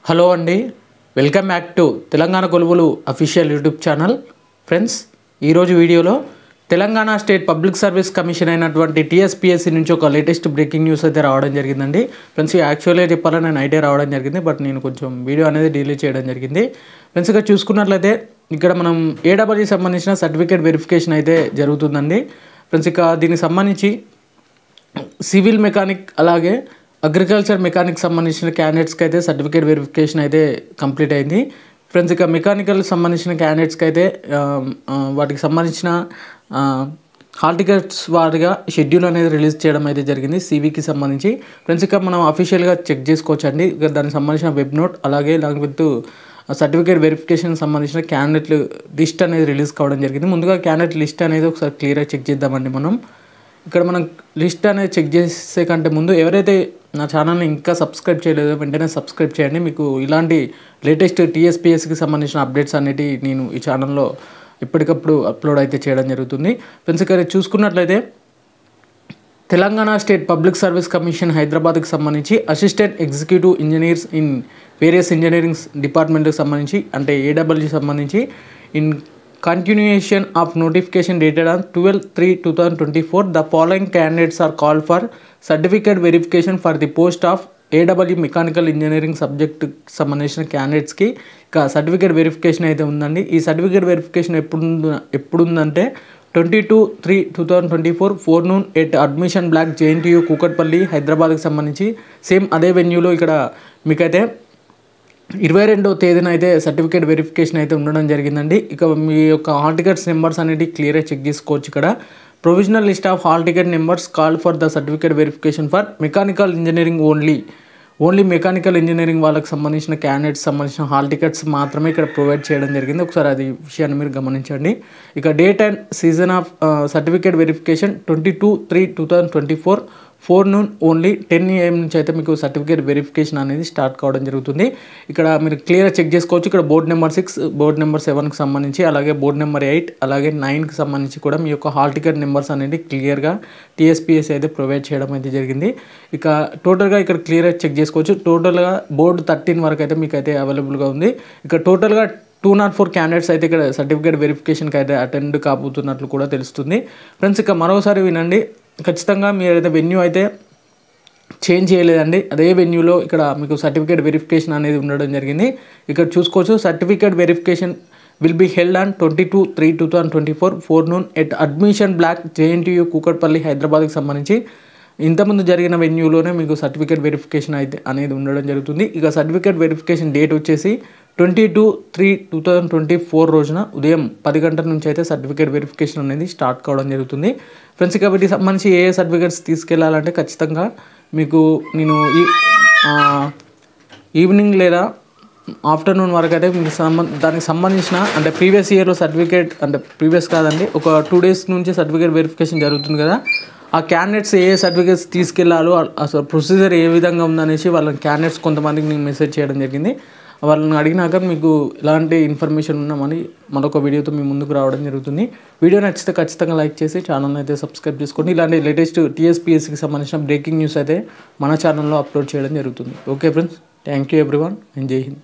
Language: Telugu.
హలో అండి, వెల్కమ్ బ్యాక్ టు తెలంగాణ కొలువులు అఫీషియల్ యూట్యూబ్ ఛానల్. ఫ్రెండ్స్, ఈరోజు వీడియోలో Telangana state public service commission అయినటువంటి టీఎస్పీఎస్సీ నుంచి ఒక లేటెస్ట్ బ్రేకింగ్ న్యూస్ అయితే రావడం జరిగిందండి. ఫ్రెండ్స్, యాక్చువల్గా చెప్పాలని నేను నైటే రావడం జరిగింది, బట్ నేను కొంచెం వీడియో అనేది డిలీట్ చేయడం జరిగింది. ఫ్రెండ్స్, ఇక్కడ చూసుకున్నట్లయితే ఇక్కడ మనం ఏడబ్ల్యూకి సంబంధించిన సర్టిఫికేట్ వెరిఫికేషన్ అయితే జరుగుతుందండి. ఫ్రెండ్స్, ఇక దీనికి సంబంధించి సివిల్ మెకానిక్ అలాగే అగ్రికల్చర్ మెకానిక్ సంబంధించిన క్యాండిడేట్స్కి అయితే సర్టిఫికేట్ వెరిఫికేషన్ అయితే కంప్లీట్ అయింది. ఫ్రెండ్స్, ఇక మెకానికల్ సంబంధించిన క్యాండిడేట్స్కి అయితే వాటికి సంబంధించిన హాల్ టికెట్స్ వారిగా షెడ్యూల్ అనేది రిలీజ్ చేయడం అయితే జరిగింది సివికి సంబంధించి. ఫ్రెండ్స్, ఇక మనం అఫీషియల్గా చెక్ చేసుకోవచ్చు అండి. ఇక దానికి సంబంధించిన వెబ్ నోట్ అలాగే లాంగ్ విత్ సర్టిఫికేట్ వెరిఫికేషన్ సంబంధించిన క్యాండిడేట్ లిస్ట్ అనేది రిలీజ్ కావడం జరిగింది. ముందుగా క్యాండిడేట్ లిస్ట్ అనేది ఒకసారి క్లియర్గా చెక్ చేద్దామండి. ఇక్కడ మనం లిస్ట్ అనేది చెక్ చేసే కంటే ముందు ఎవరైతే నా ఛానల్ని ఇంకా సబ్స్క్రైబ్ చేయలేదో వెంటనే సబ్స్క్రైబ్ చేయండి. మీకు ఇలాంటి లేటెస్ట్ టీఎస్పీఎస్సీకి సంబంధించిన అప్డేట్స్ అనేవి నేను ఈ ఛానల్లో ఎప్పటికప్పుడు అప్లోడ్ అయితే చేయడం జరుగుతుంది. ఫ్రెండ్స్, ఇక్కడ చూసుకున్నట్లయితే Telangana state public service commission హైదరాబాద్కి సంబంధించి assistant executive engineers in various engineering డిపార్ట్మెంట్కి సంబంధించి అంటే ఏడబ్ల్యూకి సంబంధించి in continuation of notification dated on 12/3/2024 the following candidates are called for certificate verification for the post of AW mechanical engineering subject సంబంధించిన క్యాండిడేట్స్కి ఇక సర్టిఫికేట్ వెరిఫికేషన్ అయితే ఉందండి. ఈ సర్టిఫికేట్ వెరిఫికేషన్ ఎప్పుడుందంటే 22/3/2024 4 at admission block JNTU Kukatpally హైదరాబాద్కి సంబంధించి సేమ్ అదే వెన్యూలో ఇక్కడ మీకైతే 22వ తేదీన అయితే సర్టిఫికేట్ వెరిఫికేషన్ అయితే ఉండడం జరిగిందండి. ఇక మీ యొక్క హాల్ టికెట్స్ నెంబర్స్ అనేది క్లియర్గా చెక్ చేసుకోవచ్చు. ఇక్కడ provisional list of hall ticket numbers call for the certificate verification for mechanical engineering only mechanical engineering వాళ్ళకి సంబంధించిన క్యాండిడేట్స్ సంబంధించిన హాల్ టికెట్స్ మాత్రమే ఇక్కడ ప్రొవైడ్ చేయడం జరిగింది. ఒకసారి అది విషయాన్ని మీరు గమనించండి. ఇక date and season of certificate verification 22/3/2024 4 only 10 AM నుంచి అయితే మీకు సర్టిఫికేట్ వెరిఫికేషన్ అనేది స్టార్ట్ కావడం జరుగుతుంది. ఇక్కడ మీరు క్లియర్గా చెక్ చేసుకోవచ్చు. ఇక్కడ బోర్డ్ నెంబర్ 6 బోర్డ్ నెంబర్ 7కి సంబంధించి అలాగే బోర్డ్ నెంబర్ 8 అలాగే 9కి సంబంధించి కూడా మీ యొక్క హాల్ టికెట్ నెంబర్స్ అనేది క్లియర్గా టీఎస్పీఎస్సీ అయితే ప్రొవైడ్ చేయడం అయితే జరిగింది. ఇక టోటల్గా ఇక్కడ క్లియర్గా చెక్ చేసుకోవచ్చు. టోటల్గా బోర్డు 13 వరకు అయితే మీకు అయితే అవైలబుల్గా ఉంది. ఇక టోటల్గా 204 క్యాండిడేట్స్ అయితే ఇక్కడ సర్టిఫికేట్ వెరిఫికేషన్కి అయితే అటెండ్ కాబోతున్నట్లు కూడా తెలుస్తుంది. ఫ్రెండ్స్, ఇక మరోసారి వినండి, ఖచ్చితంగా మీరు అయితే వెన్యూ అయితే చేంజ్ చేయలేదండి. అదే వెన్యూలో ఇక్కడ మీకు సర్టిఫికేట్ వెరిఫికేషన్ అనేది ఉండడం జరిగింది. ఇక్కడ చూసుకోవచ్చు. Certificate verification will be held on 22/3/2024 4 at admission block JNTU Kukatpally హైదరాబాద్కి సంబంధించి ఇంతకుముందు జరిగిన వెన్యూలోనే మీకు సర్టిఫికేట్ వెరిఫికేషన్ అయితే అనేది ఉండడం జరుగుతుంది. ఇక సర్టిఫికేట్ వెరిఫికేషన్ డేట్ వచ్చేసి 22/3/2024 రోజున ఉదయం 10 గంటల నుంచి అయితే సర్టిఫికేట్ వెరిఫికేషన్ అనేది స్టార్ట్ కావడం జరుగుతుంది. ఫ్రెండ్స్, ఇక వీటికి సంబంధించి ఏ సర్టిఫికేట్స్ తీసుకెళ్లాలంటే ఖచ్చితంగా మీకు నేను ఈవినింగ్ లేదా ఆఫ్టర్నూన్ వరకు అయితే మీకు దానికి సంబంధించిన అంటే ప్రీవియస్ ఇయర్లో సర్టిఫికేట్ అంటే ప్రీవియస్ కాదండి, ఒక 2 days నుంచి సర్టిఫికేట్ వెరిఫికేషన్ జరుగుతుంది కదా, ఆ క్యాండిడేట్స్ ఏ సర్టిఫికేట్స్ తీసుకెళ్లాలో అసలు ప్రొసీజర్ ఏ విధంగా ఉందనేసి వాళ్ళ క్యాండిడేట్స్ కొంతమందికి నేను మెసేజ్ చేయడం జరిగింది. వాళ్ళని అడిగినాక మీకు ఇలాంటి ఇన్ఫర్మేషన్ ఉన్నామని మరొక వీడియోతో మీ ముందుకు రావడం జరుగుతుంది. వీడియో నచ్చితే ఖచ్చితంగా లైక్ చేసి ఛానల్ని అయితే సబ్స్క్రైబ్ చేసుకోండి. ఇలాంటి లేటెస్ట్ టీఎస్పీఎస్సీకి సంబంధించిన బ్రేకింగ్ న్యూస్ అయితే మన ఛానల్లో అప్లోడ్ చేయడం జరుగుతుంది. Okay friends, thank you everyone and జై హింద్.